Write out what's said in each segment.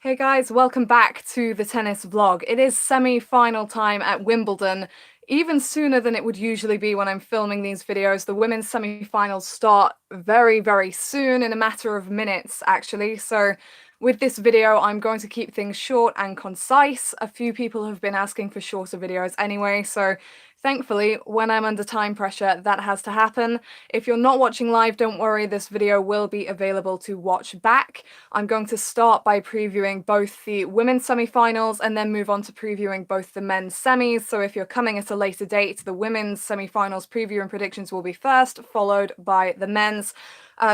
Hey guys, welcome back to the tennis vlog. It is semi-final time at Wimbledon, even sooner than it would usually be when I'm filming these videos. The women's semi-finals start very, very soon, in a matter of minutes, actually. So with this video, I'm going to keep things short and concise. A few people have been asking for shorter videos anyway, so thankfully, when I'm under time pressure, that has to happen. If you're not watching live, don't worry, this video will be available to watch back. I'm going to start by previewing both the women's semi-finals and then move on to previewing both the men's semis. So if you're coming at a later date, the women's semi-finals preview and predictions will be first, followed by the men's.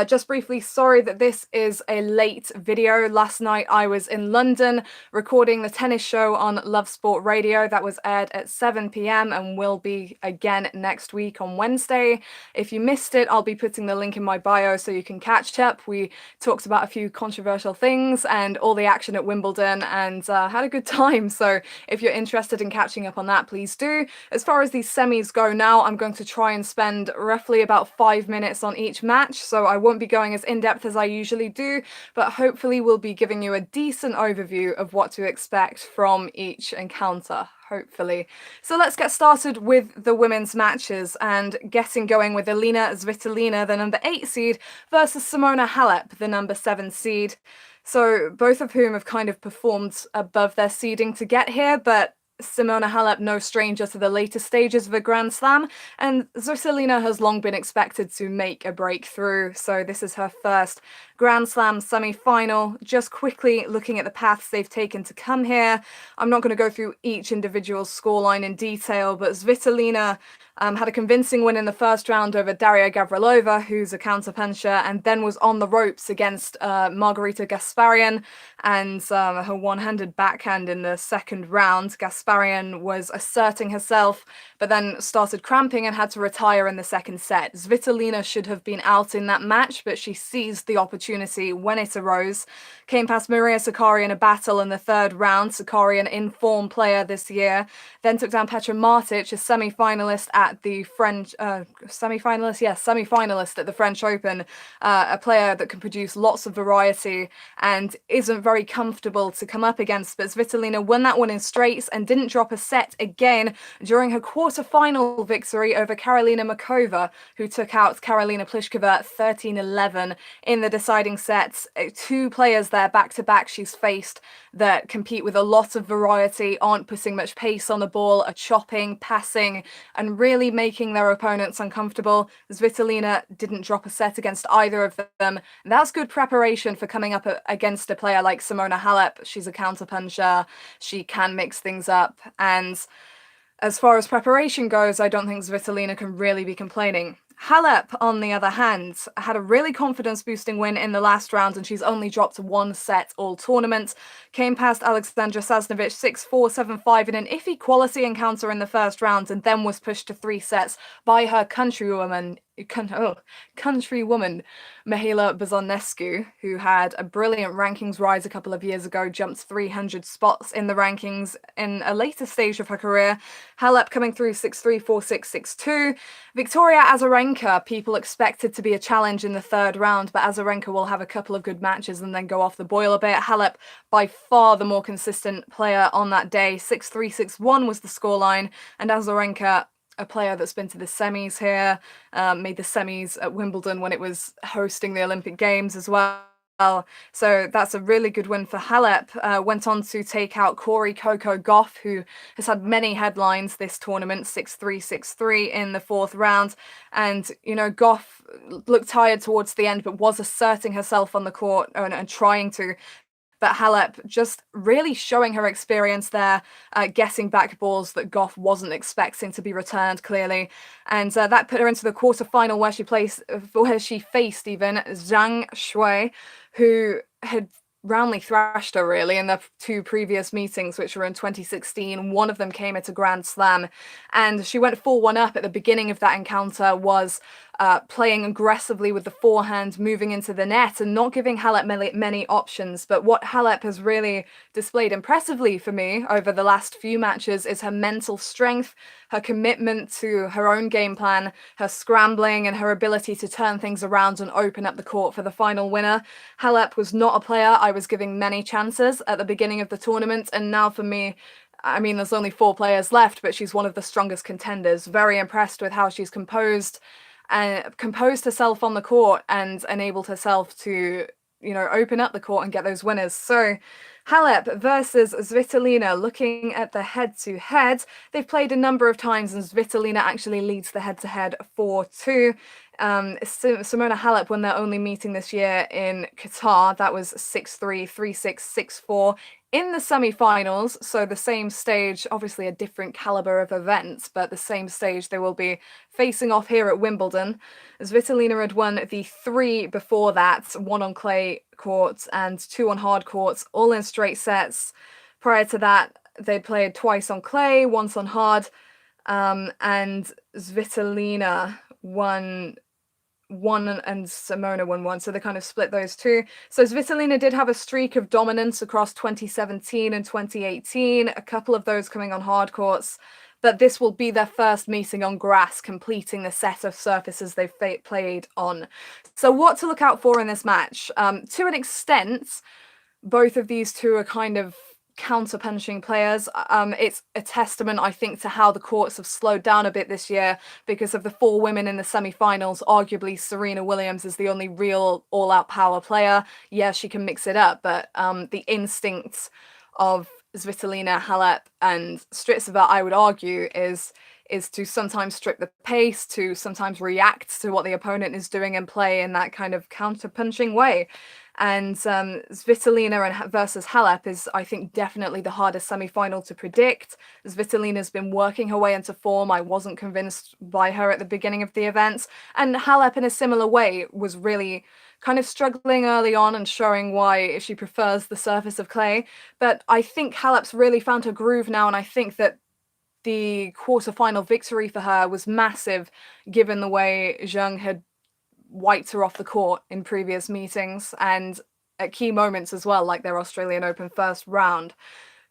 Just briefly, sorry that this is a late video. Last night I was in London recording the tennis show on Love Sport Radio that was aired at 7 p.m. and will be again next week on Wednesday. If you missed it, I'll be putting the link in my bio so you can catch up. We talked about a few controversial things and all the action at Wimbledon and had a good time. So if you're interested in catching up on that, please do. As far as these semis go now, I'm going to try and spend roughly about 5 minutes on each match. So I won't be going as in-depth as I usually do, but hopefully we'll be giving you a decent overview of what to expect from each encounter. Hopefully. So let's get started with the women's matches and getting going with Elina Svitolina, the number 8 seed, versus Simona Halep, the number 7 seed. So both of whom have kind of performed above their seeding to get here, but Simona Halep no stranger to the later stages of a Grand Slam, and Svitolina has long been expected to make a breakthrough, so this is her first Grand Slam semi-final. Just quickly looking at the paths they've taken to come here, I'm not going to go through each individual scoreline in detail, but Svitolina had a convincing win in the first round over Daria Gavrilova, who's a counterpuncher, and then was on the ropes against Margarita Gasparian and her one-handed backhand in the second round. Gasparian was asserting herself, but then started cramping and had to retire in the second set. Svitolina should have been out in that match, but she seized the opportunity when it arose. Came past Maria Sakkari in a battle in the third round. Sakkari, an in-form player this year. Then took down Petra Martic, a semi-finalist at the French semi-finalist at the French Open, a player that can produce lots of variety and isn't very comfortable to come up against. But Svitolina won that one in straights and didn't drop a set again during her quarter-final victory over Karolina Muchova, who took out Karolina Pliskova 13-11 in the deciding sets. Two players there back-to-back she's faced that compete with a lot of variety, aren't putting much pace on the ball, are chopping, passing, and really making their opponents uncomfortable. Svitolina didn't drop a set against either of them. That's good preparation for coming up against a player like Simona Halep. She's a counterpuncher. She can mix things up. And as far as preparation goes, I don't think Svitolina can really be complaining. Halep, on the other hand, had a really confidence-boosting win in the last round, and she's only dropped one set all tournament. Came past Alexandra Sasnovich 6-4, 7-5 in an iffy quality encounter in the first round, and then was pushed to 3 sets by her countrywoman Mihaela Bazonescu, who had a brilliant rankings rise a couple of years ago, jumped 300 spots in the rankings in a later stage of her career. Halep coming through 6-3, 4-6, 6-2. Victoria Azarenka, people expected to be a challenge in the third round, but Azarenka will have a couple of good matches and then go off the boil a bit. Halep, by far the more consistent player on that day. 6-3, 6-1 was the scoreline, and Azarenka, a player that's been to the semis here, made the semis at Wimbledon when it was hosting the Olympic Games as well. So that's a really good win for Halep. Went on to take out Corey Coco Gauff, who has had many headlines this tournament, 6-3, 6-3 in the fourth round. And, you know, Gauff looked tired towards the end, but was asserting herself on the court and trying to. But Halep just really showing her experience there, getting back balls that Gauff wasn't expecting to be returned, clearly. And that put her into the quarterfinal where she faced even Zhang Shui, who had roundly thrashed her, really, in the two previous meetings, which were in 2016. One of them came at a Grand Slam, and she went 4-1 up at the beginning of that encounter, was playing aggressively with the forehand, moving into the net, and not giving Halep many options. But what Halep has really displayed impressively for me over the last few matches is her mental strength, her commitment to her own game plan, her scrambling, and her ability to turn things around and open up the court for the final winner. Halep was not a player I was giving many chances at the beginning of the tournament, and now for me, I mean, there's only 4 players left, but she's one of the strongest contenders. Very impressed with how she's composed herself on the court and enabled herself to, open up the court and get those winners. So Halep versus Svitolina, looking at the head-to-head, they've played a number of times and Svitolina actually leads the head-to-head 4-2. Simona Halep won their only meeting this year in Qatar. That was 6-3, 3-6, 6-4 in the semi-finals, so the same stage, obviously a different caliber of events, but the same stage they will be facing off here at Wimbledon. Svitolina had won the 3 before that, 1 on clay courts and 2 on hard courts, all in straight sets. Prior to that, they'd played twice on clay, once on hard, and Svitolina won 1 and Simona won 1, so they kind of split those 2. So Svitolina did have a streak of dominance across 2017 and 2018, a couple of those coming on hard courts, but this will be their first meeting on grass, completing the set of surfaces they've played on. So what to look out for in this match? To an extent, both of these two are kind of counter-punching players. It's a testament, I think, to how the courts have slowed down a bit this year because of the 4 women in the semi-finals. Arguably, Serena Williams is the only real all-out power player. Yeah, she can mix it up, but the instincts of Svitolina, Halep, and Strycova, I would argue, is to sometimes strip the pace, to sometimes react to what the opponent is doing and play in that kind of counter-punching way. And Svitolina versus Halep is, I think, definitely the hardest semi-final to predict. Svitolina's been working her way into form. I wasn't convinced by her at the beginning of the events. And Halep, in a similar way, was really kind of struggling early on and showing why she prefers the surface of clay. But I think Halep's really found her groove now, and I think that the quarterfinal victory for her was massive, given the way Zheng had wiped her off the court in previous meetings and at key moments as well, like their Australian Open first round.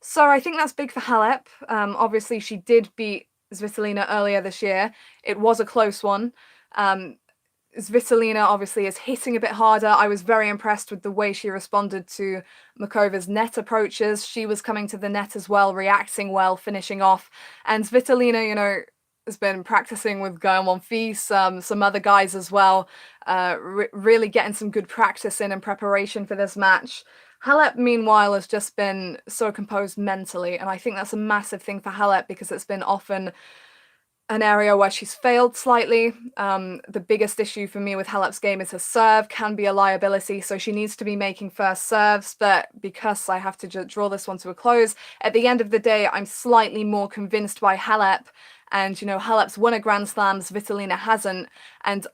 So I think that's big for Halep. Obviously, she did beat Svitolina earlier this year. It was a close one. Svitolina obviously is hitting a bit harder. I was very impressed with the way she responded to Makova's net approaches. She was coming to the net as well, reacting well, finishing off. And Svitolina, has been practicing with Gael Monfils, some other guys as well, really getting some good practice in preparation for this match. Halep, meanwhile, has just been so composed mentally, and I think that's a massive thing for Halep because it's been often an area where she's failed slightly. The biggest issue for me with Halep's game is her serve can be a liability, so she needs to be making first serves, but because I have to draw this one to a close, at the end of the day, I'm slightly more convinced by Halep. And, Halep's won a Grand Slam, Svitolina hasn't, and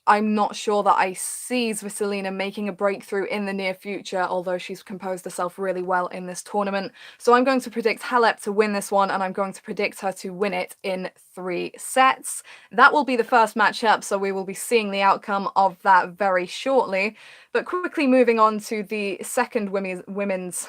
I'm not sure that I see Svitolina making a breakthrough in the near future, although she's composed herself really well in this tournament. So I'm going to predict Halep to win this one, and I'm going to predict her to win it in 3 sets. That will be the first matchup, so we will be seeing the outcome of that very shortly. But quickly moving on to the second women's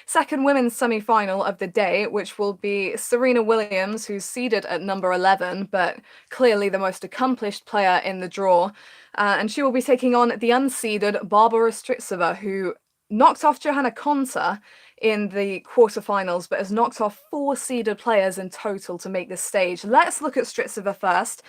semi-final of the day, which will be Serena Williams, who's seeded at number 11, but clearly the most accomplished player in the draw. And she will be taking on the unseeded Barbara Strycova, who knocked off Johanna Konta in the quarterfinals, but has knocked off 4 seeded players in total to make this stage. Let's look at Strycova first.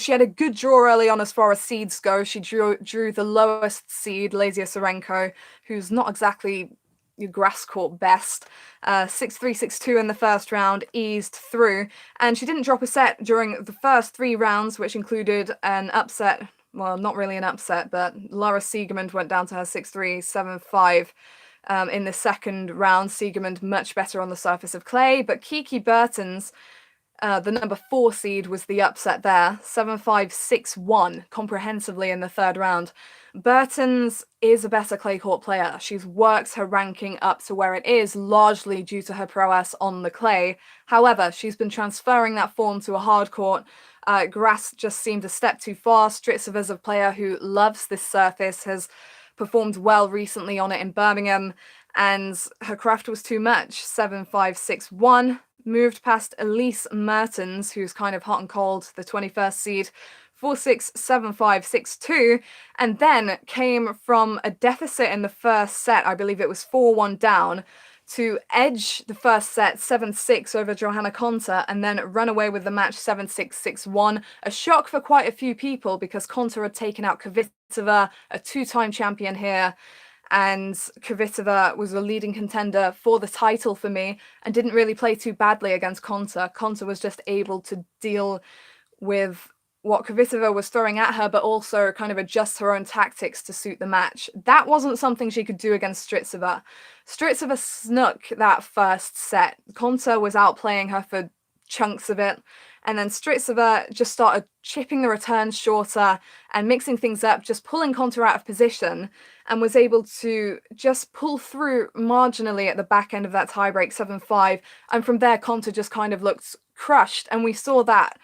She had a good draw early on as far as seeds go. She drew the lowest seed, Lazia Sarenko, who's not exactly your grass court best. 6-3, 6-2 in the first round, eased through. And she didn't drop a set during the first 3 rounds, which included an upset. Well, not really an upset, but Laura Siegemund went down to her 6-3, 7-5. In the second round, Siegemund much better on the surface of clay, but Kiki Bertens, the number 4 seed, was the upset there, 7-5, 6-1, comprehensively in the third round. Bertens is a better clay court player. She's worked her ranking up to where it is, largely due to her prowess on the clay. However, she's been transferring that form to a hard court Grass just seemed a step too far. Strycova's a player who loves this surface, has performed well recently on it in Birmingham, and her craft was too much. 7-5, 6-1. Moved past Elise Mertens, who's kind of hot and cold, the 21st seed, 4-6, 7-5, 6-2, and then came from a deficit in the first set, I believe it was 4-1 down, to edge the first set 7-6 over Johanna Konta and then run away with the match 7-6, 6-1. A shock for quite a few people because Konta had taken out Kvitova, a two-time champion here, and Kvitova was a leading contender for the title for me and didn't really play too badly against Konta. Konta was just able to deal with what Kvitova was throwing at her, but also kind of adjust her own tactics to suit the match. That wasn't something she could do against Strycova. Strycova snuck that first set. Konta was outplaying her for chunks of it, and then Strycova just started chipping the returns shorter and mixing things up, just pulling Konta out of position, and was able to just pull through marginally at the back end of that tiebreak 7-5, and from there Konta just kind of looked crushed, and we saw that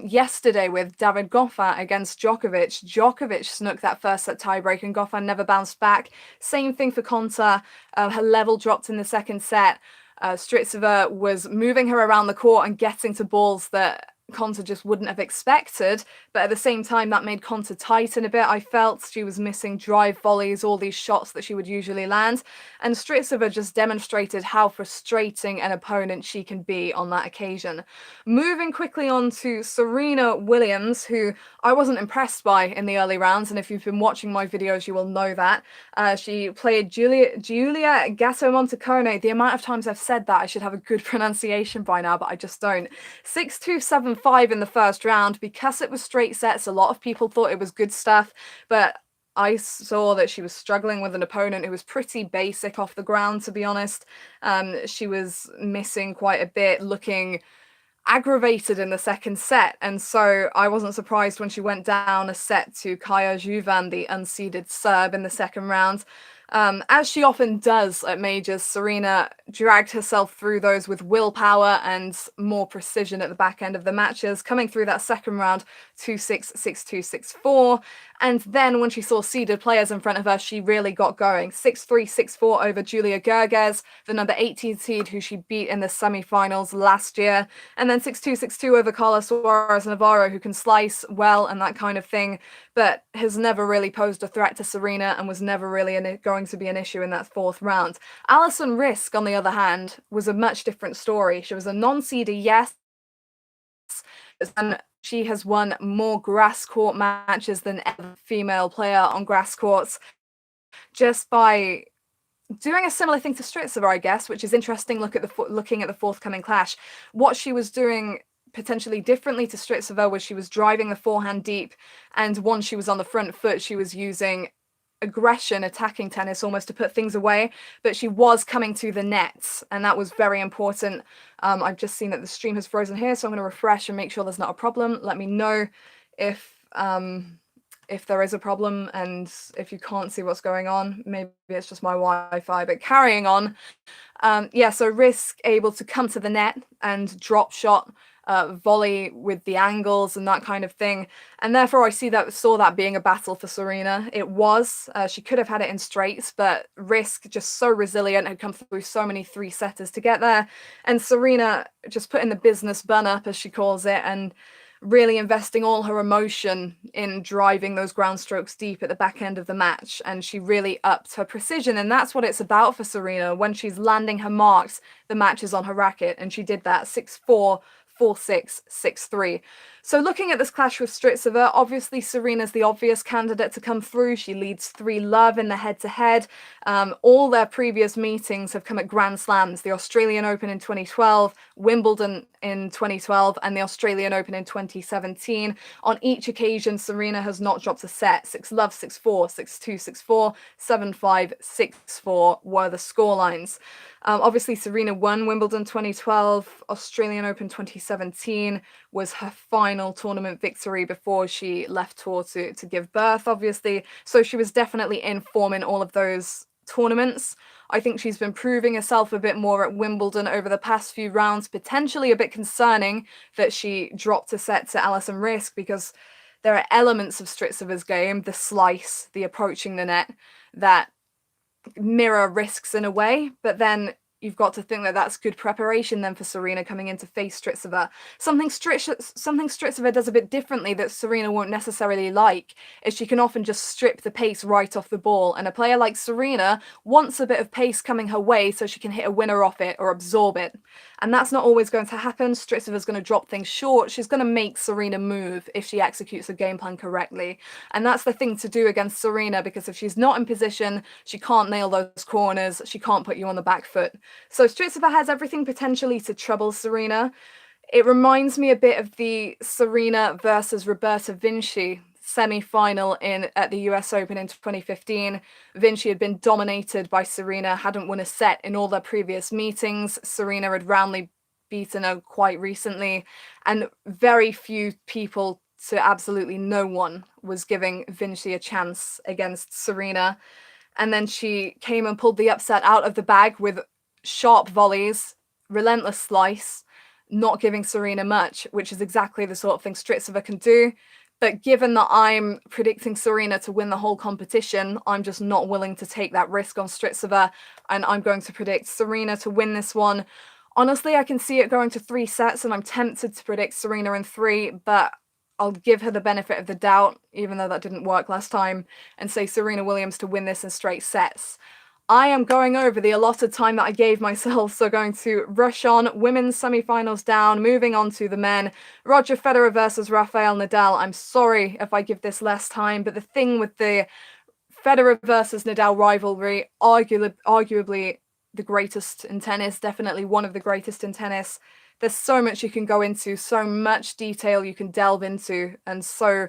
yesterday with David Goffin against Djokovic. Djokovic snuck that first set tiebreak and Goffin never bounced back. Same thing for Konta. Her level dropped in the second set. Strycova was moving her around the court and getting to balls that Konta just wouldn't have expected, but at the same time that made Konta tighten a bit. I felt she was missing drive volleys, all these shots that she would usually land, and Strycova just demonstrated how frustrating an opponent she can be on that occasion. Moving quickly on to Serena Williams, who I wasn't impressed by in the early rounds, and if you've been watching my videos you will know that. She played Giulia Gatto Montecone. The amount of times I've said that, I should have a good pronunciation by now, but I just don't. 6-2, 7-5 in the first round. Because it was straight sets, a lot of people thought it was good stuff, but I saw that she was struggling with an opponent who was pretty basic off the ground, to be honest. She was missing quite a bit, looking aggravated in the second set, and so I wasn't surprised when she went down a set to Kaja Juvan, the unseeded Serb, in the second round. As she often does at majors, Serena dragged herself through those with willpower and more precision at the back end of the matches, coming through that second round 2-6, 6-2, 6-4. And then when she saw seeded players in front of her, she really got going. 6-3, 6-4 over Julia Gerges, the number 18 seed who she beat in the semi-finals last year. And then 6-2, 6-2 over Carla Suarez Navarro, who can slice well and that kind of thing, but has never really posed a threat to Serena and was never really going to be an issue in that fourth round. Alison Risk, on the other hand, was a much different story. She was a non-seeder, yes, and she has won more grass court matches than ever female player on grass courts, just by doing a similar thing to Strycova, I guess, which is interesting. Looking at the forthcoming clash, what she was doing potentially differently to Strycova was she was driving the forehand deep, and once she was on the front foot, she was using aggression, attacking tennis almost to put things away, but she was coming to the nets, and that was very important. I've just seen that the stream has frozen here, so I'm going to refresh and make sure there's not a problem. Let me know if there is a problem, and if you can't see what's going on, maybe it's just my Wi-Fi, but carrying on. Yeah, so Risk able to come to the net and drop shot, volley with the angles and that kind of thing, and therefore I saw that being a battle for Serena. It was. She could have had it in straights, but Risk, just so resilient, had come through so many three-setters to get there, and Serena just putting the business bun up, as she calls it, and really investing all her emotion in driving those ground strokes deep at the back end of the match, and she really upped her precision, and that's what it's about for Serena. When she's landing her marks, the match is on her racket, and she did that. 6-4, 4-6, 6-3. So looking at this clash with Strycova, obviously Serena's the obvious candidate to come through. She leads 3-love in the head-to-head. All their previous meetings have come at Grand Slams. The Australian Open in 2012, Wimbledon in 2012, and the Australian Open in 2017. On each occasion, Serena has not dropped a set. 6-love, 6-4, 6-2, 6-4, 7-5, 6-4 were the scorelines. Obviously, Serena won Wimbledon 2012, Australian Open 2017 was her final tournament victory before she left tour to give birth, obviously. So she was definitely in form in all of those tournaments. I think she's been proving herself a bit more at Wimbledon over the past few rounds, potentially a bit concerning that she dropped a set to Alison Risk, because there are elements of Strycova's game, the slice, the approaching the net, that mirror Risks in a way, but then you've got to think that that's good preparation then for Serena coming in to face Strycova. Something Strycova does a bit differently that Serena won't necessarily like is she can often just strip the pace right off the ball, and a player like Serena wants a bit of pace coming her way so she can hit a winner off it or absorb it, and that's not always going to happen. Strycova's going to drop things short. She's going to make Serena move if she executes the game plan correctly, and that's the thing to do against Serena, because if she's not in position, she can't nail those corners, she can't put you on the back foot. So Strycova has everything potentially to trouble Serena. It reminds me a bit of the Serena versus Roberta Vinci semi-final at the US Open in 2015. Vinci had been dominated by Serena, hadn't won a set in all their previous meetings. Serena had roundly beaten her quite recently, and very few people, to absolutely no one, was giving Vinci a chance against Serena. And then she came and pulled the upset out of the bag with sharp volleys, relentless slice, not giving Serena much, which is exactly the sort of thing Strycova can do. But given that I'm predicting Serena to win the whole competition, I'm just not willing to take that risk on Strycova, and I'm going to predict Serena to win this one. Honestly, I can see it going to 3 sets, and I'm tempted to predict Serena in 3, but I'll give her the benefit of the doubt, even though that didn't work last time, and say Serena Williams to win this in straight sets. I am going over the allotted time that I gave myself, so going to rush on. Women's semi-finals down, moving on to the men. Roger Federer versus Rafael Nadal. I'm sorry if I give this less time, but the thing with the Federer versus Nadal rivalry, arguably the greatest in tennis, definitely one of the greatest in tennis. There's so much you can go into, so much detail you can delve into, and so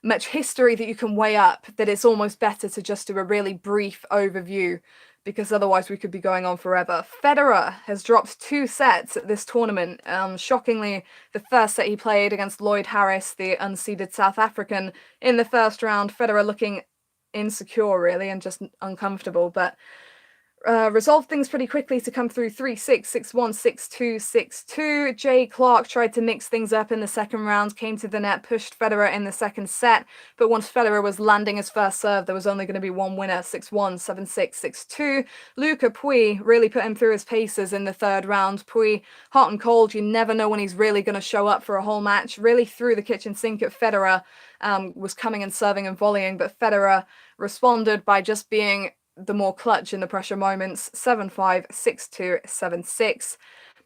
much history that you can weigh up, that it's almost better to just do a really brief overview, because otherwise we could be going on forever. Federer has dropped 2 sets at this tournament. Shockingly, the first set he played against Lloyd Harris, the unseeded South African, in the first round. Federer looking insecure, really, and just uncomfortable, but resolved things pretty quickly to come through 3-6, 6-1, 6-2, 6-2. Jay Clark tried to mix things up in the second round, came to the net, pushed Federer in the second set, but once Federer was landing his first serve, there was only going to be one winner, 6-1, 7-6, 6-2. Luca Pouille really put him through his paces in the third round. Pouille, hot and cold, you never know when he's really going to show up for a whole match, really threw the kitchen sink at Federer, was coming and serving and volleying, but Federer responded by just being the more clutch in the pressure moments. 7-5, 6-2, 7-6.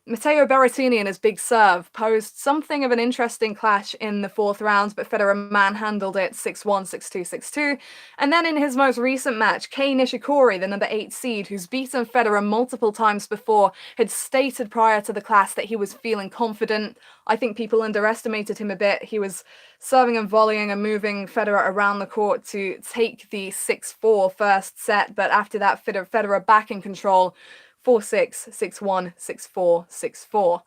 Matteo Berrettini and his big serve posed something of an interesting clash in the fourth round, but Federer manhandled it 6-1, 6-2, 6-2. And then in his most recent match, Kei Nishikori, the number 8 seed, who's beaten Federer multiple times before, had stated prior to the clash that he was feeling confident. I think people underestimated him a bit. He was serving and volleying and moving Federer around the court to take the 6-4 first set, but after that, Federer back in control. 4-6, 6-1, 6-4, 6-4.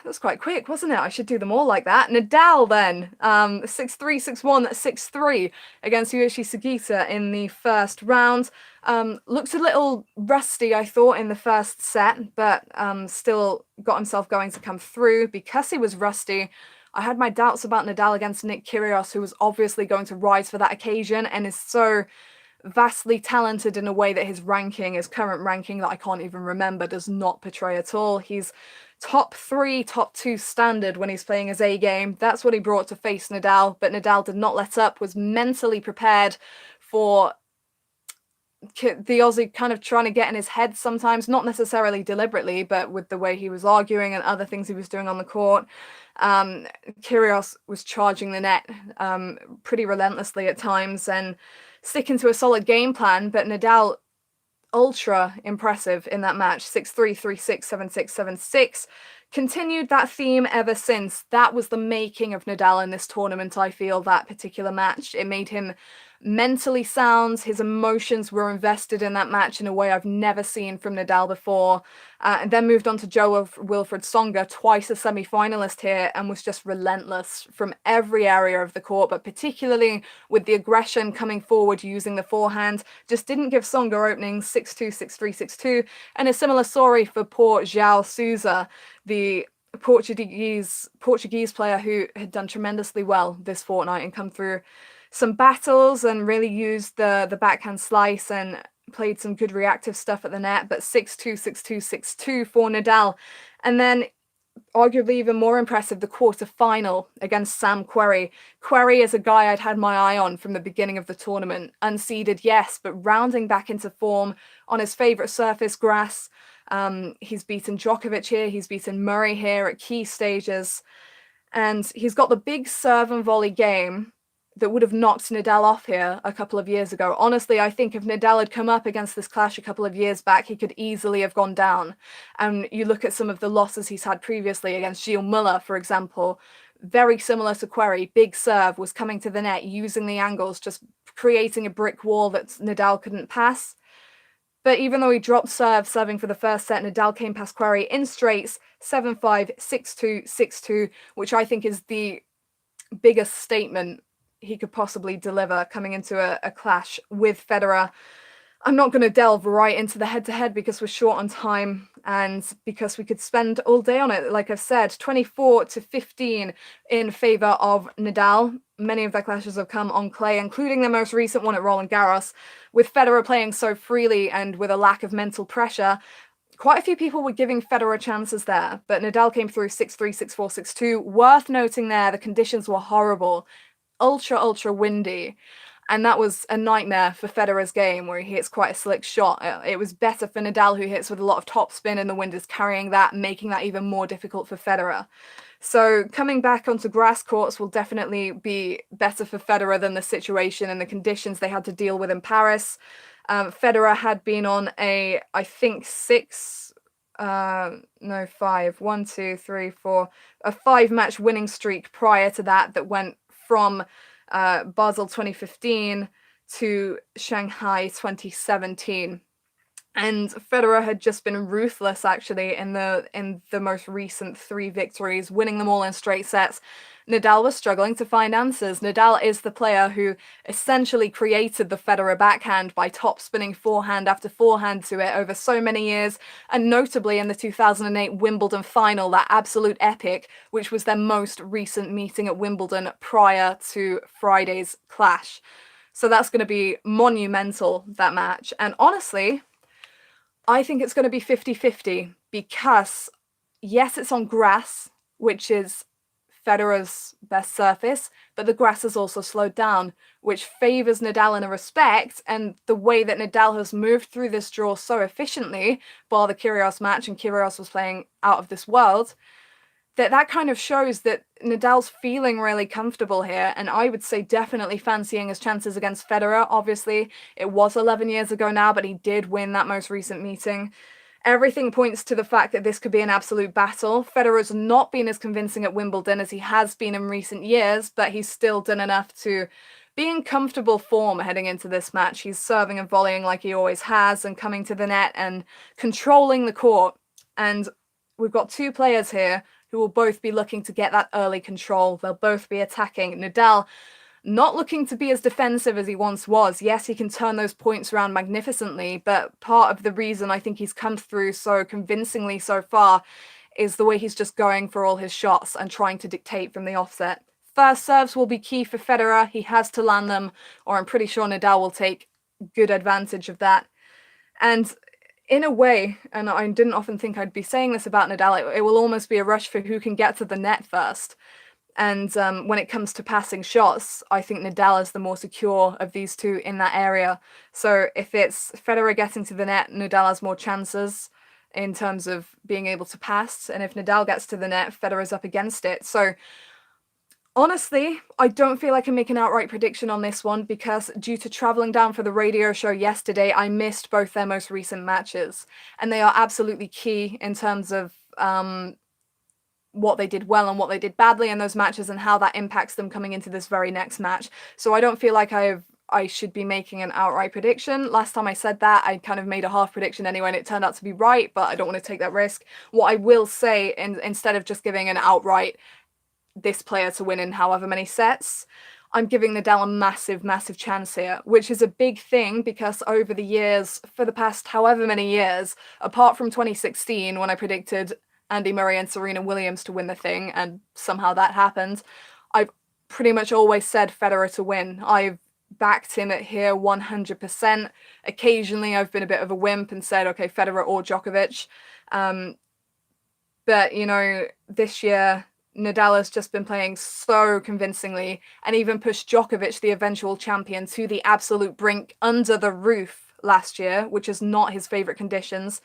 That's quite quick, wasn't it? I should do them all like that. Nadal then, 6-3, 6-1, 6-3 against Yuichi Sugita in the first round. Looked a little rusty, I thought, in the first set, but still got himself going to come through. Because he was rusty, I had my doubts about Nadal against Nick Kyrgios, who was obviously going to rise for that occasion and is so vastly talented in a way that his current ranking that I can't even remember, does not portray at all. He's top 3, top 2 standard when he's playing his A game. That's what he brought to face Nadal, but Nadal did not let up, was mentally prepared for the Aussie kind of trying to get in his head sometimes, not necessarily deliberately, but with the way he was arguing and other things he was doing on the court. Kyrgios was charging the net pretty relentlessly at times and sticking to a solid game plan, but Nadal, ultra impressive in that match. 6-3, 3-6, 7-6, 7-6. Continued that theme ever since. That was the making of Nadal in this tournament, I feel, that particular match. It made him mentally sound. His emotions were invested in that match in a way I've never seen from Nadal before. And then moved on to Wilfried Tsonga, twice a semi-finalist here, and was just relentless from every area of the court, but particularly with the aggression coming forward using the forehand. Just didn't give Tsonga openings, 6-2, 6-3, 6-2. And a similar story for poor João Sousa, the Portuguese player who had done tremendously well this fortnight and come through some battles and really used the backhand slice and played some good reactive stuff at the net, but 6-2, 6-2, 6-2 for Nadal. And then arguably even more impressive, the quarter-final against Sam Querrey. Querrey is a guy I'd had my eye on from the beginning of the tournament. Unseeded, yes, but rounding back into form on his favourite surface, grass. He's beaten Djokovic here, he's beaten Murray here at key stages. And he's got the big serve and volley game that would have knocked Nadal off here a couple of years ago. Honestly, I think if Nadal had come up against this clash a couple of years back, he could easily have gone down. And you look at some of the losses he's had previously against Gilles Muller, for example, very similar to Querrey. Big serve, was coming to the net, using the angles, just creating a brick wall that Nadal couldn't pass. But even though he dropped serving for the first set, Nadal came past Querrey in straights, 7-5, 6-2, 6-2, which I think is the biggest statement he could possibly deliver coming into a clash with Federer. I'm not going to delve right into the head-to-head because we're short on time and because we could spend all day on it. Like I've said, 24-15 in favour of Nadal. Many of their clashes have come on clay, including the most recent one at Roland Garros. With Federer playing so freely and with a lack of mental pressure, quite a few people were giving Federer chances there, but Nadal came through 6-3, 6-4, 6-2. Worth noting there, the conditions were horrible. Ultra windy, and that was a nightmare for Federer's game where he hits quite a slick shot. It was better for Nadal, who hits with a lot of topspin, and the wind is carrying that, making that even more difficult for Federer. So coming back onto grass courts will definitely be better for Federer than the situation and the conditions they had to deal with in Paris. Federer had been on a, I think, 5-match winning streak prior to that went from Basel 2015 to Shanghai 2017. And Federer had just been ruthless, actually, in the most recent 3 victories, winning them all in straight sets. Nadal was struggling to find answers. Nadal is the player who essentially created the Federer backhand by top-spinning forehand after forehand to it over so many years, and notably in the 2008 Wimbledon final, that absolute epic, which was their most recent meeting at Wimbledon prior to Friday's clash. So that's going to be monumental, that match. And honestly, I think it's going to be 50-50 because, yes, it's on grass, which is Federer's best surface, but the grass has also slowed down, which favours Nadal in a respect, and the way that Nadal has moved through this draw so efficiently, bar the Kyrgios match, and Kyrgios was playing out of this world, that kind of shows that Nadal's feeling really comfortable here, and I would say definitely fancying his chances against Federer. Obviously, it was 11 years ago now, but he did win that most recent meeting. Everything points to the fact that this could be an absolute battle. Federer's not been as convincing at Wimbledon as he has been in recent years, but he's still done enough to be in comfortable form heading into this match. He's serving and volleying like he always has and coming to the net and controlling the court. And we've got 2 players here who will both be looking to get that early control. They'll both be attacking. Nadal not looking to be as defensive as he once was. Yes, he can turn those points around magnificently, but part of the reason I think he's come through so convincingly so far is the way he's just going for all his shots and trying to dictate from the offset. First serves will be key for Federer. He has to land them, or I'm pretty sure Nadal will take good advantage of that. And in a way, and I didn't often think I'd be saying this about Nadal, it will almost be a rush for who can get to the net first. And when it comes to passing shots, I think Nadal is the more secure of these two in that area. So if it's Federer getting to the net, Nadal has more chances in terms of being able to pass. And if Nadal gets to the net, Federer's up against it. So honestly, I don't feel I can make an outright prediction on this one because due to travelling down for the radio show yesterday, I missed both their most recent matches. And they are absolutely key in terms of what they did well and what they did badly in those matches and how that impacts them coming into this very next match. So I don't feel like I I should be making an outright prediction. Last time I said that, I kind of made a half prediction anyway, and it turned out to be right, but I don't want to take that risk. What I will say, instead of just giving an outright this player to win in however many sets, I'm giving Nadal a massive, massive chance here, which is a big thing because over the years, for the past however many years, apart from 2016 when I predicted Andy Murray and Serena Williams to win the thing, and somehow that happened, I've pretty much always said Federer to win. I've backed him at here 100%. Occasionally I've been a bit of a wimp and said, okay, Federer or Djokovic. But, you know, this year, Nadal has just been playing so convincingly and even pushed Djokovic, the eventual champion, to the absolute brink under the roof last year, which is not his favourite conditions.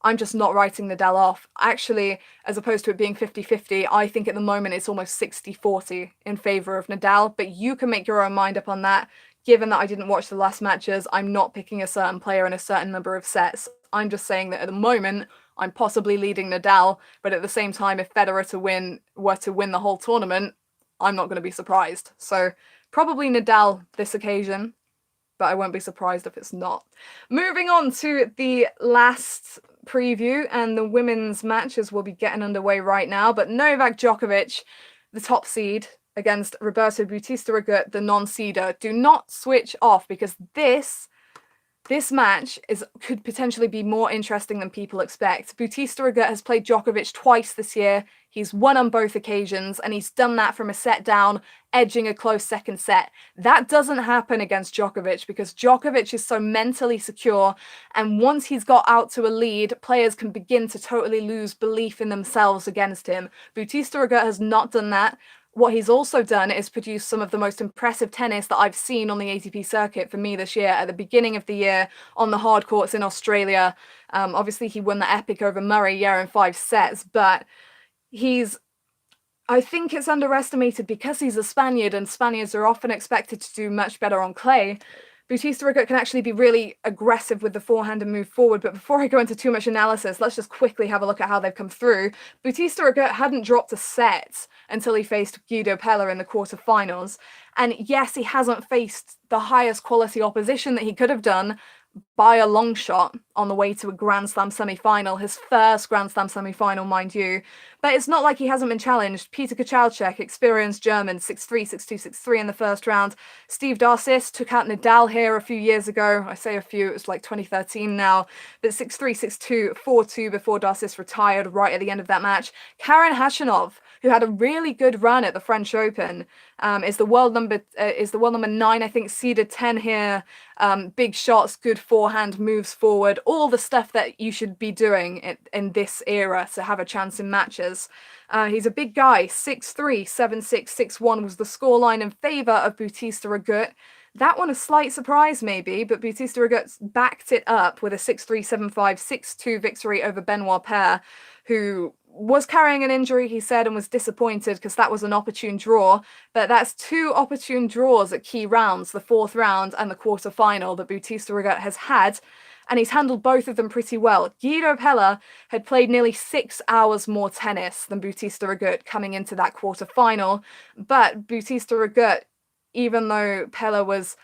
I'm just not writing Nadal off. Actually, as opposed to it being 50-50, I think at the moment it's almost 60-40 in favour of Nadal, but you can make your own mind up on that. Given that I didn't watch the last matches, I'm not picking a certain player in a certain number of sets. I'm just saying that at the moment, I'm possibly leading Nadal, but at the same time, if Federer were to win the whole tournament, I'm not going to be surprised. So probably Nadal this occasion, but I won't be surprised if it's not. Moving on to the last preview, and the women's matches will be getting underway right now, but Novak Djokovic, the top seed, against Roberto Bautista Agut, the non-seeder. Do not switch off, because this match could potentially be more interesting than people expect. Bautista Agut has played Djokovic twice this year. He's won on both occasions, and he's done that from a set down, edging a close second set. That doesn't happen against Djokovic because Djokovic is so mentally secure, and once he's got out to a lead, players can begin to totally lose belief in themselves against him. Bautista Agut has not done that. What he's also done is produce some of the most impressive tennis that I've seen on the ATP circuit for me this year. At the beginning of the year on the hard courts in Australia, obviously he won the epic over Murray, in 5 sets, but I think it's underestimated because he's a Spaniard and Spaniards are often expected to do much better on clay. Bautista Agut can actually be really aggressive with the forehand and move forward, but before I go into too much analysis, let's just quickly have a look at how they've come through. Bautista Agut hadn't dropped a set until he faced Guido Pella in the quarterfinals, and yes, he hasn't faced the highest quality opposition that he could have done by a long shot on the way to a Grand Slam semi-final, his first Grand Slam semi-final, mind you. But it's not like he hasn't been challenged. Peter Kachalczyk, experienced German, 6-3, 6-2, 6-3 in the first round. Steve Darcis took out Nadal here a few years ago. I say a few, it was like 2013 now. But 6-3, 6-2, 4-2 before Darcis retired right at the end of that match. Karen Khachanov, who had a really good run at the French Open, is the world number 9, I think, seeded 10 here. Big shots, good forehand, moves forward, all the stuff that you should be doing in this era to have a chance in matches. He's a big guy, 6-3, 7-6, 6-1 was the scoreline in favour of Bautista Agut. That one a slight surprise maybe, but Bautista Agut backed it up with a 6-3, 7-5, 6-2 victory over Benoit Paire, who was carrying an injury, he said, and was disappointed because that was an opportune draw. But that's 2 opportune draws at key rounds, the 4th round and the quarter-final that Bautista Agut has had, and he's handled both of them pretty well. Guido Pella had played nearly 6 hours more tennis than Bautista Agut coming into that quarter-final, but Bautista Agut, even though Pella was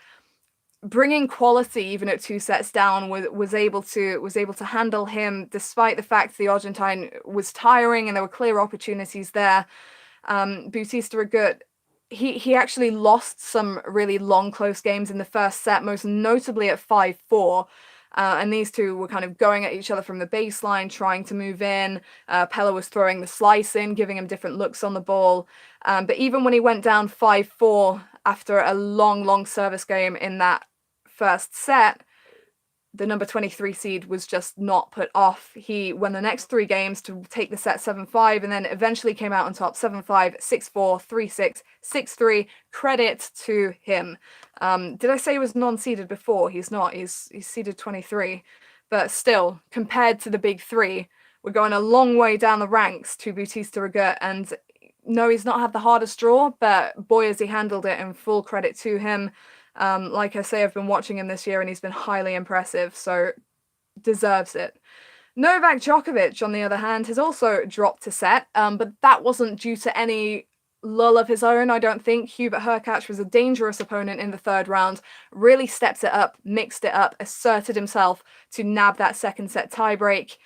bringing quality even at 2 sets down, was able to handle him despite the fact the Argentine was tiring and there were clear opportunities there. Bautista Agut, he actually lost some really long close games in the first set, most notably at 5-4. And these two were kind of going at each other from the baseline, trying to move in. Pella was throwing the slice in, giving him different looks on the ball. But even when he went down 5-4 after a long service game in that first set, the number 23 seed was just not put off. He won the next 3 games to take the set 7-5 and then eventually came out on top 7-5, 6-4, 3-6, 6-3. Credit to him. Did I say he was non-seeded before? He's not. He's seeded 23. But still, compared to the big 3, we're going a long way down the ranks to Bautista Agut. And no, he's not had the hardest draw, but boy, has he handled it, and full credit to him. Like I say, I've been watching him this year and he's been highly impressive, so deserves it. Novak Djokovic, on the other hand, has also dropped a set, but that wasn't due to any lull of his own, I don't think. Hubert Hurkacz was a dangerous opponent in the third round, really stepped it up, mixed it up, asserted himself to nab that second set tiebreak.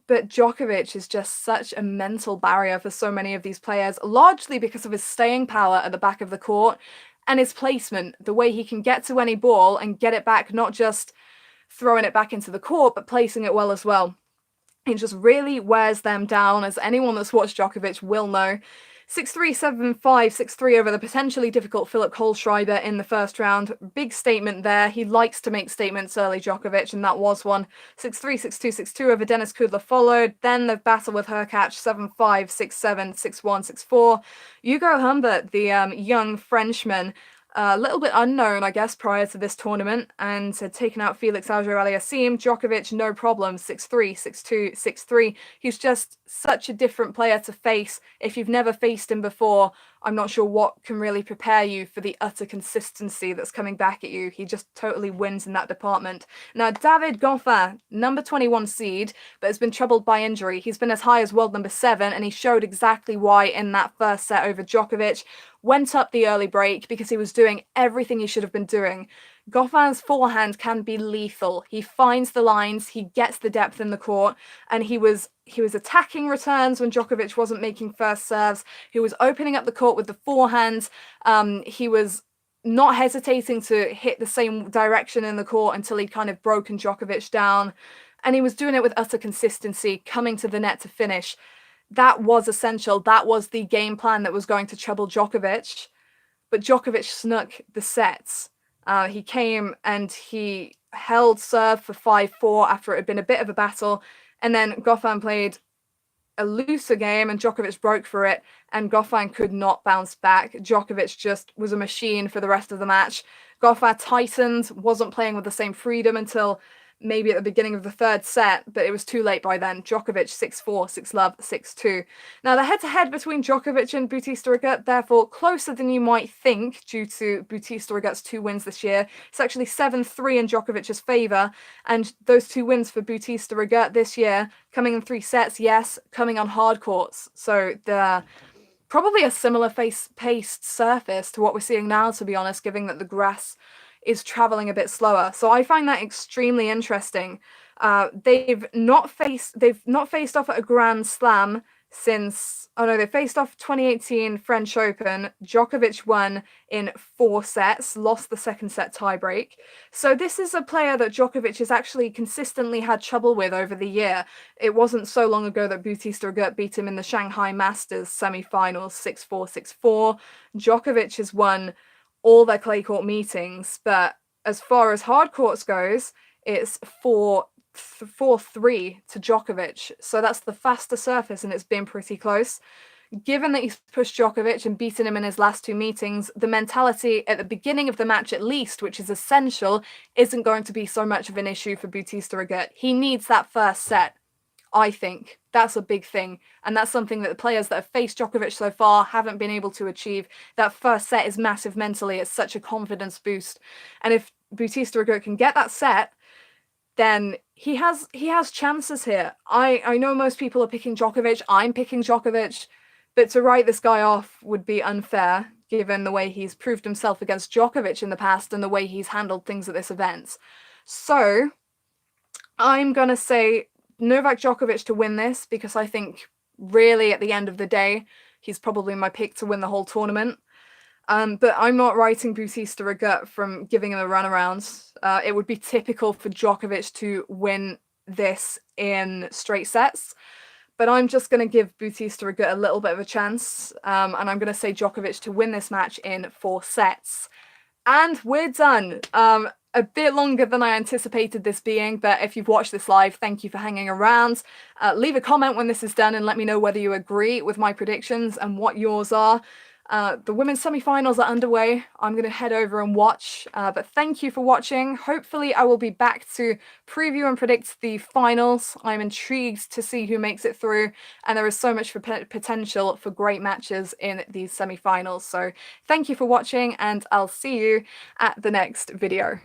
But Djokovic is just such a mental barrier for so many of these players, largely because of his staying power at the back of the court and his placement, the way he can get to any ball and get it back, not just throwing it back into the court, but placing it well as well. It just really wears them down, as anyone that's watched Djokovic will know. 6-3, 7-5, 6-3 over the potentially difficult Philip Kohlschreiber in the first round. Big statement there. He likes to make statements early, Djokovic, and that was one. 6-3, 6-2, 6-2 over Denis Kudla followed. Then the battle with Hurkacz, 7-5, 6-7, 6-1, 6-4. Hugo Humbert, the young Frenchman, a little bit unknown, I guess, prior to this tournament, and had taken out Felix Auger-Aliassime. Djokovic, no problem, 6-3, 6-2, 6-3. He's just such a different player to face. If you've never faced him before, I'm not sure what can really prepare you for the utter consistency that's coming back at you. He just totally wins in that department. Now, David Goffin, number 21 seed, but has been troubled by injury. He's been as high as world number 7, and he showed exactly why in that first set over Djokovic. Went up the early break because he was doing everything he should have been doing. Goffin's forehand can be lethal. He finds the lines, he gets the depth in the court, and he was attacking returns when Djokovic wasn't making first serves. He was opening up the court with the forehand. He was not hesitating to hit the same direction in the court until he'd kind of broken Djokovic down. And he was doing it with utter consistency, coming to the net to finish. That was essential. That was the game plan that was going to trouble Djokovic. But Djokovic snuck the sets. He came and he held serve for 5-4 after it had been a bit of a battle. And then Goffin played a looser game and Djokovic broke for it. And Goffin could not bounce back. Djokovic just was a machine for the rest of the match. Goffin tightened, wasn't playing with the same freedom until maybe at the beginning of the third set, but it was too late by then. Djokovic 6-4, 6-love, 6-2. Now, the head-to-head between Djokovic and Bautista Agut, therefore, closer than you might think due to Bautista Agut's 2 wins this year. It's actually 7-3 in Djokovic's favour, and those 2 wins for Bautista Agut this year, coming in 3 sets, yes, coming on hard courts. So the probably a similar paced surface to what we're seeing now, to be honest, given that the grass is traveling a bit slower. So I find that extremely interesting. They've not faced off at a Grand Slam since, they faced off 2018 French Open. Djokovic won in 4 sets, lost the second set tiebreak. So this is a player that Djokovic has actually consistently had trouble with over the year. It wasn't so long ago that Bautista Agut beat him in the Shanghai Masters semi-finals 6-4, 6-4. Djokovic has won all their clay court meetings, but as far as hard courts goes, it's 4-3 to Djokovic. So that's the faster surface, and it's been pretty close. Given that he's pushed Djokovic and beaten him in his last 2 meetings, the mentality at the beginning of the match, at least, which is essential, isn't going to be so much of an issue for Bautista Agut. He needs that first set. I think that's a big thing. And that's something that the players that have faced Djokovic so far haven't been able to achieve. That first set is massive mentally. It's such a confidence boost. And if Bautista Agut can get that set, then he has chances here. I know most people are picking Djokovic. I'm picking Djokovic. But to write this guy off would be unfair, given the way he's proved himself against Djokovic in the past and the way he's handled things at this event. So I'm going to say Novak Djokovic to win this, because I think really at the end of the day, he's probably my pick to win the whole tournament. But I'm not writing Bautista Agut from giving him a runaround. It would be typical for Djokovic to win this in straight sets. But I'm just going to give Bautista Agut a little bit of a chance. And I'm going to say Djokovic to win this match in 4 sets. And we're done. A bit longer than I anticipated this being, but if you've watched this live, thank you for hanging around. Leave a comment when this is done and let me know whether you agree with my predictions and what yours are. The women's semi-finals are underway. I'm going to head over and watch, but thank you for watching. Hopefully I will be back to preview and predict the finals. I'm intrigued to see who makes it through, and there is so much potential for great matches in these semi-finals. So thank you for watching, and I'll see you at the next video.